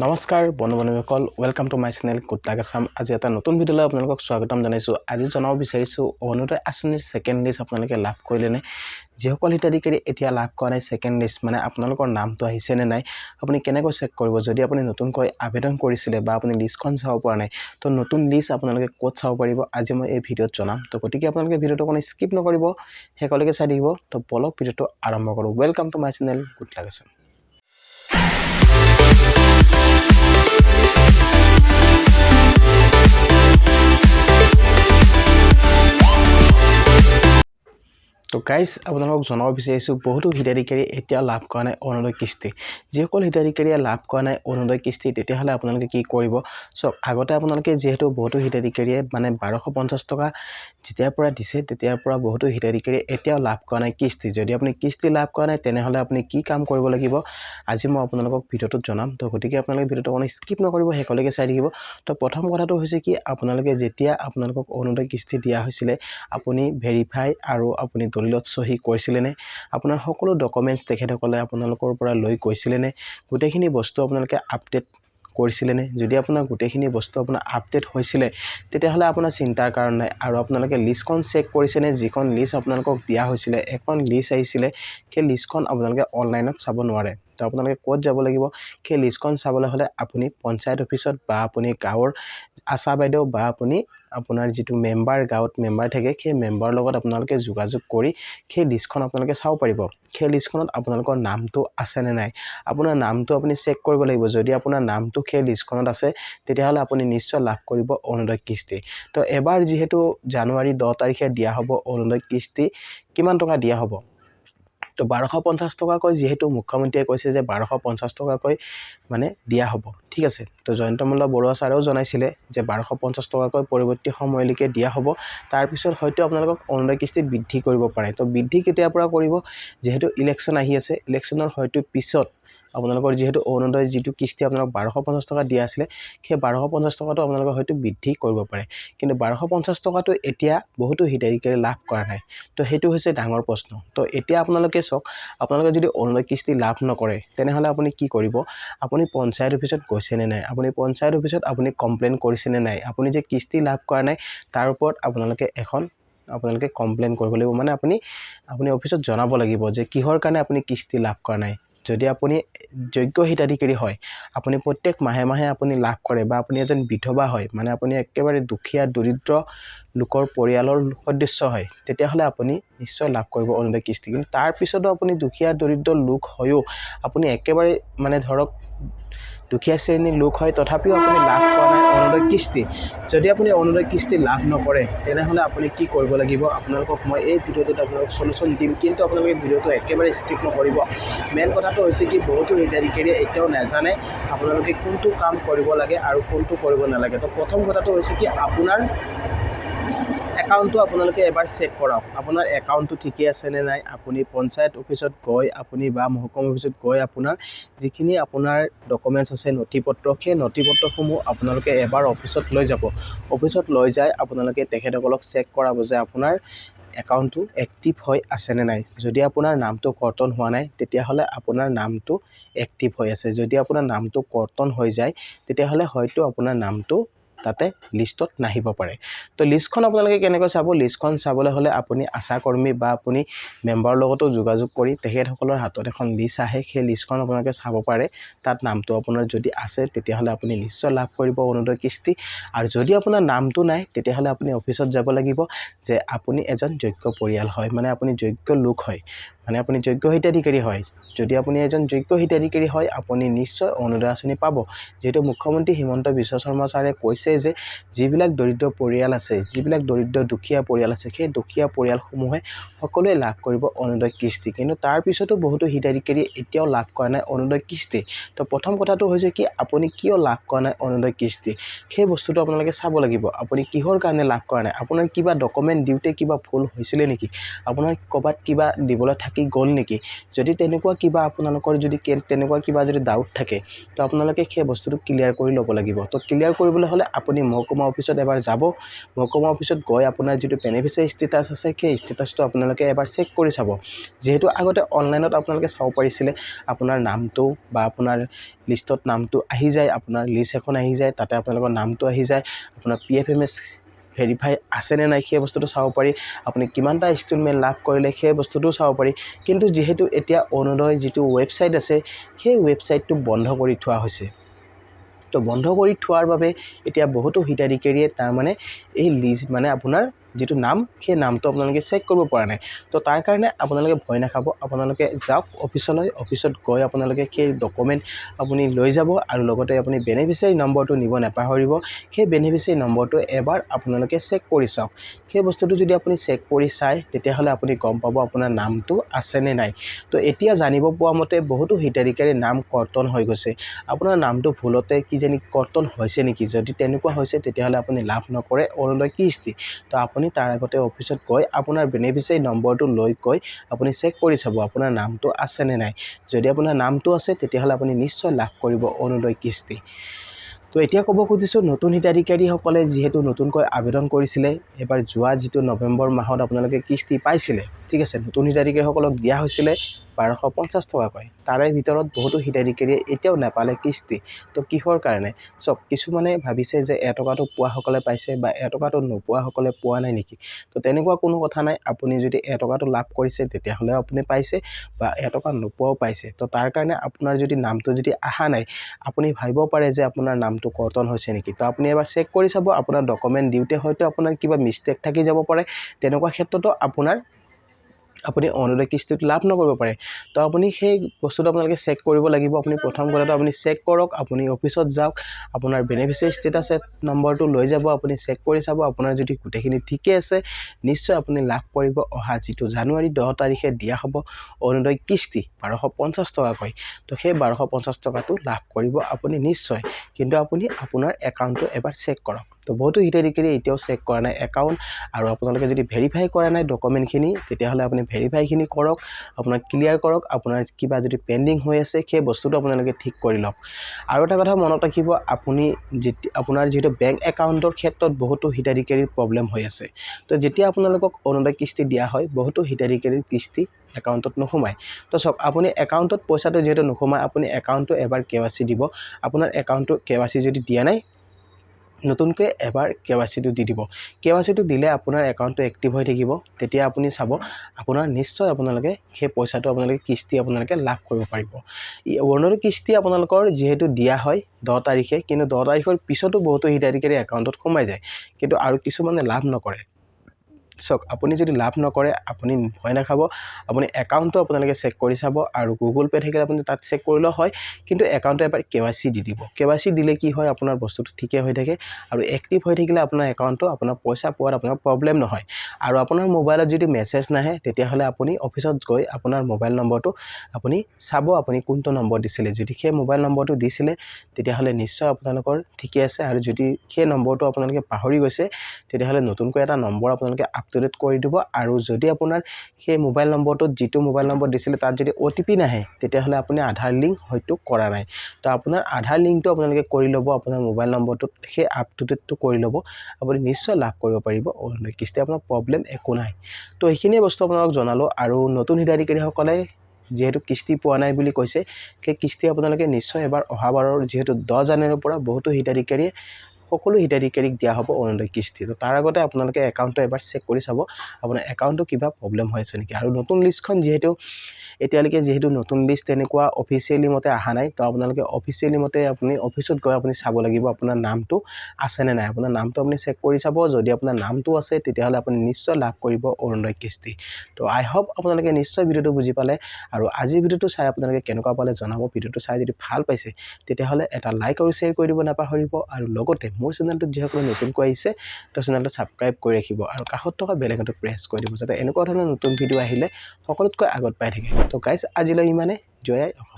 নমস্কাৰ বন্ধু-বান্ধৱীসকল welcome to my channel good luck Assam. আজি এটা নতুন ভিডিঅ'লৈ আপোনালোকক স্বাগতম জনাইছোঁ। আজি জনাব বিচাৰিছোঁ অৰুণোদয় আঁচনিৰ ছেকেণ্ড লিষ্ট আপোনালোকে লাভ কৰিলেনে? যিসকল হিতাধিকাৰী এতিয়া লাভ কৰা নাই ছেকেণ্ড লিষ্ট মানে আপোনালোকৰ নামটো আহিছে নে নাই, আপুনি কেনেকৈ চেক কৰিব? যদি আপুনি নতুনকৈ আবেদন কৰিছিলে বা আপুনি লিষ্টখন চাব পৰা নাই, তো নতুন লিষ্ট আপোনালোকে ক'ত চাব পাৰিব আজি মই এই ভিডিঅ'ত জনাম। তো গতিকে আপোনালোকে ভিডিঅ'টো কোনো স্কিপ নকৰিব, শেষলৈকে চাই থাকিব। তো বলক ভিডিঅ'টো আৰম্ভ কৰোঁ। Welcome to my channel good luck Assam. তো গাইজ আপোনালোকক জনাব বিচাৰিছোঁ বহুতো হিতাধিকাৰী এতিয়া লাভ কৰা নাই অৰুণোদয় কিস্তি। যিসকল হিতাধিকাৰীয়ে লাভ কৰা নাই অৰুণোদয় কিস্তি তেতিয়াহ'লে আপোনালোকে কি কৰিব? চাওক, আগতে আপোনালোকে যিহেতু বহুতো হিতাধিকাৰীয়ে মানে 1250 টকা যেতিয়াৰ পৰা দিছে তেতিয়াৰ পৰা বহুতো হিতাধিকাৰীয়ে এতিয়াও লাভ কৰা নাই কিস্তি। যদি আপুনি কিস্তি লাভ কৰা নাই তেনেহ'লে আপুনি কি কাম কৰিব লাগিব আজি মই আপোনালোকক ভিডিঅ'টোত জনাম। তো গতিকে আপোনালোকে ভিডিঅ'টো কোনো স্কিপ নকৰিব, শেষলৈকে চাই থাকিব। তো প্ৰথম কথাটো হৈছে কি, আপোনালোকে যেতিয়া আপোনালোকক অৰুণোদয় কিস্তি দিয়া হৈছিলে আপুনি ভেৰিফাই আৰু আপুনি দলিলত চহী কৰিছিলেনে? আপোনাৰ সকলো ডকুমেণ্টছ তেখেতসকলে আপোনালোকৰ পৰা লৈ গৈছিলেনে? গোটেইখিনি বস্তু আপোনালোকে আপডেট কৰিছিলেনে? যদি আপোনাৰ গোটেইখিনি বস্তু আপোনাৰ আপডেট হৈছিলে তেতিয়াহ'লে আপোনাৰ চিন্তাৰ কাৰণ নাই। আৰু আপোনালোকে লিষ্টখন চেক কৰিছেনে? যিখন লিষ্ট আপোনালোকক দিয়া হৈছিলে, এখন লিষ্ট আহিছিলে, সেই লিষ্টখন আপোনালোকে অনলাইনত চাব নোৱাৰে। তো আপোনালোকে ক'ত যাব লাগিব? সেই লিষ্টখন চাবলৈ হ'লে আপুনি পঞ্চায়ত অফিচত বা আপুনি গাঁৱৰ আশা বাইদেউ বা আপুনি আপোনাৰ যিটো মেম্বাৰ গাঁৱত মেম্বাৰ থাকে সেই মেম্বাৰৰ লগত আপোনালোকে যোগাযোগ কৰি সেই লিষ্টখন আপোনালোকে চাব পাৰিব। সেই লিষ্টখনত আপোনালোকৰ নামটো আছে নে নাই, আপোনাৰ নামটো আপুনি চেক কৰিব লাগিব। যদি আপোনাৰ নামটো সেই লিষ্টখনত আছে তেতিয়াহ'লে আপুনি নিশ্চয় লাভ কৰিব অৰুণোদয় কিস্তি। তো এবাৰ যিহেতু জানুৱাৰী 10 তাৰিখে দিয়া হ'ব অৰুণোদয় কিস্তি, কিমান টকা দিয়া হ'ব? তো 1250 টকাকৈ যিহেতু মুখ্যমন্ত্ৰীয়ে কৈছে যে 1250 টকাকৈ মানে দিয়া হ'ব, ঠিক আছে। তো জয়ন্তমল্ল বৰুৱা ছাৰেও জনাইছিলে যে 1250 টকাকৈ পৰৱৰ্তী সময়লৈকে দিয়া হ'ব। তাৰপিছত হয়তো আপোনালোকক অৰুণোদয় কিস্তি বৃদ্ধি কৰিব পাৰে। তো বৃদ্ধি কেতিয়াৰ পৰা কৰিব? যিহেতু ইলেকশ্যন আহি আছে, ইলেকশ্যনৰ হয়তো পিছত আপোনালোকৰ যিহেতু অৰুণোদয় যিটো কিস্তি আপোনালোক 1250 টকা দিয়া আছিলে, সেই 1250 টকাটো আপোনালোকে হয়তো বৃদ্ধি কৰিব পাৰে। কিন্তু 1250 টকাটো এতিয়া বহুতো হিতাধিকাৰী লাভ কৰা নাই। তো সেইটো হৈছে ডাঙৰ প্ৰশ্ন। তো এতিয়া আপোনালোকে চাওক, আপোনালোকে যদি অৰুণোদয় কিস্তি লাভ নকৰে তেনেহ'লে আপুনি কি কৰিব? আপুনি পঞ্চায়ত অফিচত গৈছেনে নাই? আপুনি পঞ্চায়ত অফিচত আপুনি কমপ্লেইন কৰিছেনে নাই? আপুনি যে কিস্তি লাভ কৰা নাই তাৰ ওপৰত আপোনালোকে কমপ্লেইন কৰিব লাগিব। মানে আপুনি অফিচত জনাব লাগিব যে কিহৰ কাৰণে আপুনি কিস্তি লাভ কৰা নাই। যদি আপুনি যোগ্য হিতাধিকাৰী হয়, আপুনি প্ৰত্যেক মাহে মাহে আপুনি লাভ কৰে বা আপুনি এজন বিধৱা হয়, মানে আপুনি একেবাৰে দুখীয়া দৰিদ্ৰ লোকৰ পৰিয়ালৰ সদস্য হয়, তেতিয়াহ'লে আপুনি নিশ্চয় লাভ কৰিব অৰুণোদয় কিস্তি। কিন্তু তাৰপিছতো আপুনি দুখীয়া দৰিদ্ৰ লোক হৈও আপুনি একেবাৰে মানে ধৰক দুখীয়া শ্ৰেণীৰ লোক হয় তথাপিও আপুনি লাভ কৰা নাই অৰুণোদয় কিস্তি। যদি আপুনি অৰুণোদয় কিস্তি লাভ নকৰে তেনেহ'লে আপুনি কি কৰিব লাগিব? আপোনালোকক মই এই ভিডিঅ'টোত আপোনালোকক চলিউশ্যন দিম, কিন্তু আপোনালোকে ভিডিঅ'টো একেবাৰে স্কিপ নকৰিব। মেইন কথাটো হৈছে কি, বহুতো হিতাধিকাৰীয়ে এতিয়াও নাজানে আপোনালোকে কোনটো কাম কৰিব লাগে আৰু কোনটো কৰিব নালাগে। তো প্ৰথম কথাটো হৈছে কি, আপোনাৰ একাউণ্টটো আপোনালোকে এবাৰ চেক কৰক। আপোনাৰ একাউণ্টটো ঠিকে আছে নে নাই। আপুনি পঞ্চায়ত অফিচত গৈ আপুনি বা মহকুমা অফিচত গৈ আপোনাৰ যিখিনি আপোনাৰ ডকুমেণ্টছ আছে নথিপত্ৰ, সেই নথিপত্ৰসমূহ আপোনালোকে এবাৰ অফিচত লৈ যাব। অফিচত লৈ যায় আপোনালোকে তেখেতসকলক চেক কৰাব যে আপোনাৰ একাউণ্টটো এক্টিভ হৈ আছেনে নাই। যদি আপোনাৰ নামটো কৰ্তন হোৱা নাই তেতিয়াহ'লে আপোনাৰ নামটো এক্টিভ হৈ আছে। যদি আপোনাৰ নামটো কৰ্তন হৈ যায় তেতিয়াহ'লে হয়তো আপোনাৰ নামটো তাতে লিষ্টত নাহিব পাৰে। তো লিষ্টখন আপোনালোকে কেনেকৈ চাব? লিষ্টখন চাবলৈ হ'লে আপুনি আশাকৰ্মী বা আপুনি মেম্বাৰৰ লগতো যোগাযোগ কৰি তেখেতসকলৰ হাতত এখন লিষ্ট আহে, সেই লিষ্টখন আপোনালোকে চাব পাৰে। তাত নামটো আপোনাৰ যদি আছে তেতিয়াহ'লে আপুনি নিশ্চয় লাভ কৰিব অৰুণোদয় কিস্তি। আৰু যদি আপোনাৰ নামটো নাই তেতিয়াহ'লে আপুনি অফিচত যাব লাগিব যে আপুনি এজন যোগ্য পৰিয়াল হয়, মানে আপুনি যোগ্য লোক হয়, মানে আপুনি যোগ্য হিতাধিকাৰী হয়। যদি আপুনি এজন যোগ্য হিতাধিকাৰী হয় আপুনি নিশ্চয় অৰুণোদয় আঁচনি পাব। যিহেতু মুখ্যমন্ত্ৰী হিমন্ত বিশ্ব শৰ্মা ছাৰে কৈছে যে যিবিলাক দৰিদ্ৰ পৰিয়াল আছে, যিবিলাক দৰিদ্ৰ দুখীয়া পৰিয়াল আছে, সেই দুখীয়া পৰিয়ালসমূহে সকলোৱে লাভ কৰিব অৰুণোদয় কিস্তি। কিন্তু তাৰপিছতো বহুতো হিতাধিকাৰী এতিয়াও লাভ কৰা নাই অৰুণোদয় কিস্তি। তো প্ৰথম কথাটো হৈছে কি, আপুনি কিয় লাভ কৰা নাই অৰুণোদয় কিস্তি, সেই বস্তুটো আপোনালোকে চাব লাগিব। আপুনি কিহৰ কাৰণে লাভ কৰা নাই? আপোনাৰ কিবা ডকুমেণ্ট দিওঁতে কিবা ভুল হৈছিলে নেকি? আপোনাৰ ক'ৰবাত কিবা দিবলৈ থাকি থাকি গ'ল নেকি যদি তেনেকুৱা কিবা আপোনালোকৰ যদি তেনেকুৱা কিবা যদি ডাউট থাকে তো আপোনালোকে সেই বস্তুটো ক্লিয়াৰ কৰি ল'ব লাগিব তো ক্লিয়াৰ কৰিবলৈ হ'লে আপুনি মহকুমা অফিচত এবাৰ যাব মহকুমা অফিচত গৈ আপোনাৰ যিটো বেনিফিচিয়াৰী ষ্টেটাছ আছে সেই ষ্টেটাছটো আপোনালোকে এবাৰ চেক কৰি চাব যেহেতু আগতে অনলাইনত আপোনালোকে চাব পাৰিছিলে আপোনাৰ নামটো বা আপোনাৰ লিষ্টত নামটো আহি যায় আপোনাৰ লিষ্ট এখন আহি যায় তাতে আপোনালোকৰ নামটো আহি যায় আপোনাৰ PFMS ভেৰিফাই আছেনে নাই সেই বস্তুটো চাব পাৰি আপুনি কিমানটা ইনষ্টলমেণ্ট লাভ কৰিলে সেই বস্তুটো চাব পাৰি কিন্তু যেহেতু এতিয়া অৰুণোদয় যিটো ৱেবছাইট আছে সেই ৱেবছাইটটো বন্ধ কৰি থোৱা হৈছে তো বন্ধ কৰি থোৱাৰ বাবে এতিয়া বহুতো হিতাধিকাৰীয়ে তাৰমানে এই লিষ্ট মানে আপোনাৰ যিটো নাম সেই নামটো আপোনালোকে চেক কৰিব পৰা নাই তো তাৰ কাৰণে আপোনালোকে ভয় নাখাব আপোনালোকে যাওক অফিচলৈ অফিচত গৈ আপোনালোকে সেই ডকুমেণ্ট আপুনি লৈ যাব আৰু লগতে আপুনি বেনিফিচিয়াৰী নম্বৰটো নিব নাপাহৰিব সেই বেনিফিচিয়াৰী নম্বৰটো এবাৰ আপোনালোকে চেক কৰি চাওক সেই বস্তুটো যদি আপুনি চেক কৰি চায় তেতিয়াহ'লে আপুনি গম পাব আপোনাৰ নামটো আছেনে নাই তো এতিয়া জানিব পোৱা মতে বহুতো হিতাধিকাৰীৰ নাম কৰ্তন হৈ গৈছে আপোনাৰ নামটো ভুলতে কিজানি কৰ্তন হৈছে নেকি যদি তেনেকুৱা হৈছে তেতিয়াহ'লে আপুনি লাভ নকৰে অৰুণোদয় কিস্তি তো আপুনি তাৰ আগতে অফিচত গৈ আপোনাৰ বেনিফিচিয়াৰী নম্বৰটো লৈ গৈ আপুনি চেক কৰি চাব আপোনাৰ নামটো আছেনে নাই যদি আপোনাৰ নামটো আছে তেতিয়াহ'লে আপুনি নিশ্চয় লাভ কৰিব অৰুণোদয় কিস্তি তো এতিয়া ক'ব খুজিছোঁ নতুন হিতাধিকাৰীসকলে যিহেতু নতুনকৈ আবেদন কৰিছিলে এবাৰ যোৱা যিটো নৱেম্বৰ মাহত আপোনালোকে কিস্তি পাইছিলে ঠিক আছে নতুন হিতাধিকাৰীসকলক দিয়া হৈছিলে 1250 টকাকৈ তাৰে ভিতৰত বহুতো হিতাধিকাৰীয়ে এতিয়াও নাপালে কিস্তি তো কিহৰ কাৰণে চব কিছুমানে ভাবিছে যে এটকাটো পোৱাসকলে পাইছে বা এটকাটো নোপোৱাসকলে পোৱা নাই নেকি তো তেনেকুৱা কোনো কথা নাই আপুনি যদি এটকাটো লাভ কৰিছে তেতিয়াহ'লে আপুনি পাইছে বা এটকা নোপোৱাও পাইছে তো তাৰ কাৰণে আপোনাৰ যদি নামটো যদি আহা নাই আপুনি ভাবিব পাৰে যে আপোনাৰ নামটো কৰ্তন হৈছে নেকি তো আপুনি এবাৰ চেক কৰি চাব আপোনাৰ ডকুমেণ্ট দিওঁতে হয়তো আপোনাৰ কিবা মিষ্টেক থাকি যাব পাৰে তেনেকুৱা ক্ষেত্ৰতো আপুনি অৰুণোদয় কিস্তিটো লাভ নকৰিব পাৰে তো আপুনি সেই বস্তুটো আপোনালোকে চেক কৰিব লাগিব আপুনি প্ৰথম কথাটো আপুনি চেক কৰক আপুনি অফিচত যাওক আপোনাৰ বেনিফিচিয়াৰী ষ্টেটাছ নম্বৰটো লৈ যাব আপুনি চেক কৰি চাব আপোনাৰ যদি গোটেইখিনি ঠিকে আছে নিশ্চয় আপুনি লাভ কৰিব অহা যিটো জানুৱাৰী 10 তাৰিখে দিয়া হ'ব অৰুণোদয় কিস্তি 1250 টকাকৈ তো সেই 1250 টকাটো লাভ কৰিব আপুনি নিশ্চয় কিন্তু আপুনি আপোনাৰ একাউণ্টটো এবাৰ চেক কৰক তো বহুতো হিতাধিকাৰী এতিয়াও চেক কৰা নাই একাউণ্ট আৰু আপোনালোকে যদি ভেৰিফাই কৰা নাই ডকুমেণ্টখিনি তেতিয়াহ'লে আপুনি ভেৰিফাইখিনি কৰক আপোনাৰ ক্লিয়াৰ কৰক আপোনাৰ কিবা যদি পেণ্ডিং হৈ আছে সেই বস্তুটো আপোনালোকে ঠিক কৰি লওক আৰু এটা কথা মনত ৰাখিব আপুনি আপোনাৰ যিটো বেংক একাউণ্টৰ ক্ষেত্ৰত বহুতো হিতাধিকাৰীৰ প্ৰব্লেম হৈ আছে তো যেতিয়া আপোনালোকক অৰুণোদয় কিস্তি দিয়া হয় বহুতো হিতাধিকাৰীৰ কিস্তি একাউণ্টত নোসোমায় তো চাওক আপুনি একাউণ্টত পইচাটো যিহেতু নোসোমায় আপুনি একাউণ্টটো এবাৰ KYC দিব আপোনাৰ একাউণ্টটো KYC যদি দিয়া নাই নতুনকৈ এবাৰ KYCটো দি দিব KYCটো দিলে আপোনাৰ একাউণ্টটো এক্টিভ হৈ থাকিব তেতিয়া আপুনি চাব আপোনাৰ নিশ্চয় আপোনালোকে সেই পইচাটো আপোনালোকে কিস্তি আপোনালোকে লাভ কৰিব পাৰিব অৰুণোদয় কিস্তি আপোনালোকৰ যিহেতু দিয়া হয় 10 তাৰিখে কিন্তু 10 তাৰিখৰ পিছতো বহুতো হিতাধিকাৰী একাউণ্টত সোমাই যায় কিন্তু আৰু কিছুমানে লাভ নকৰে চাওক আপুনি যদি লাভ নকৰে আপুনি ভয় নাখাব আপুনি একাউণ্টটো আপোনালোকে চেক কৰি চাব আৰু গুগল পে থাকিলে আপুনি তাত চেক কৰিলেও হয় কিন্তু একাউণ্টটো এবাৰ KYC দি দিব KYC দিলে কি হয় আপোনাৰ বস্তুটো ঠিকে হৈ থাকে আৰু এক্টিভ হৈ থাকিলে আপোনাৰ একাউণ্টটো আপোনাৰ পইচা পোৱাত আপোনাৰ প্ৰব্লেম নহয় আৰু আপোনাৰ মোবাইলত যদি মেছেজ নাহে তেতিয়াহ'লে আপুনি অফিচত গৈ আপোনাৰ মোবাইল নম্বৰটো আপুনি চাব আপুনি কোনটো নম্বৰ দিছিলে যদি সেই মোবাইল নম্বৰটো দিছিলে তেতিয়াহ'লে নিশ্চয় আপোনালোকৰ ঠিকে আছে আৰু যদি সেই নম্বৰটো আপোনালোকে পাহৰি গৈছে তেতিয়াহ'লে নতুনকৈ এটা নম্বৰ আপোনালোকে আপটুডেট কৰি দিব আৰু যদি আপোনাৰ সেই মোবাইল নম্বৰটোত যিটো মোবাইল নম্বৰ দিছিলে তাত যদি OTP নাহে তেতিয়াহ'লে আপুনি আধাৰ লিংক হয়তো কৰা নাই তো আপোনাৰ আধাৰ লিংকটো আপোনালোকে কৰি ল'ব আপোনাৰ মোবাইল নম্বৰটোত সেই আপটুডেটটো কৰি ল'ব আপুনি নিশ্চয় লাভ কৰিব পাৰিব অৰুণোদয় কিস্তি আপোনাৰ প্ৰব্লেম একো নাই তো এইখিনিয়ে বস্তু আপোনালোকক জনালোঁ আৰু নতুন হিতাধিকাৰীসকলে যেহেতু কিস্তি পোৱা নাই বুলি কৈছে সেই কিস্তি আপোনালোকে নিশ্চয় এবাৰ অহাবাৰৰ যিহেতু 10 জানুৱাৰীৰ পৰা বহুতো হিতাধিকাৰীয়ে সকলো হিতাধিকাৰীক দিয়া হ'ব অৰুণোদয় কিস্তি তো তাৰ আগতে আপোনালোকে একাউণ্টটো এবাৰ চেক কৰি চাব আপোনাৰ একাউণ্টটো কিবা প্ৰব্লেম হৈ আছে নেকি আৰু নতুন লিষ্টখন এতিয়ালৈকে যিহেতু নতুন লিষ্ট তেনেকুৱা অফিচিয়েলি মতে অহা নাই তো আপোনালোকে অফিচিয়েলি মতে আপুনি অফিচত গৈ আপুনি চাব লাগিব আপোনাৰ নামটো আছেনে নাই আপোনাৰ নামটো আপুনি চেক কৰি চাব যদি আপোনাৰ নামটো আছে তেতিয়াহ'লে আপুনি নিশ্চয় লাভ কৰিব অৰুণোদয় কিস্তি তো আই হোপ আপোনালোকে নিশ্চয় ভিডিঅ'টো বুজি পালে আৰু আজিৰ ভিডিঅ'টো চাই আপোনালোকে কেনেকুৱা পালে জনাব ভিডিঅ'টো চাই যদি ভাল পাইছে তেতিয়াহ'লে এটা লাইক আৰু শ্বেয়াৰ কৰি দিব নাপাহৰিব আৰু লগতে মোৰ চেনেলটোত যিসকলে নতুনকৈ আহিছে তো চেনেলটো ছাবস্ক্ৰাইব কৰি ৰাখিব আৰু কাষত থকা বেল আইকনটো প্ৰেছ কৰি দিব যাতে এনেকুৱা ধৰণৰ নতুন ভিডিঅ' আহিলে সকলোতকৈ আগত পাই থাকে তো গাইজ আজিলৈ ইমানে জয় আই অসম।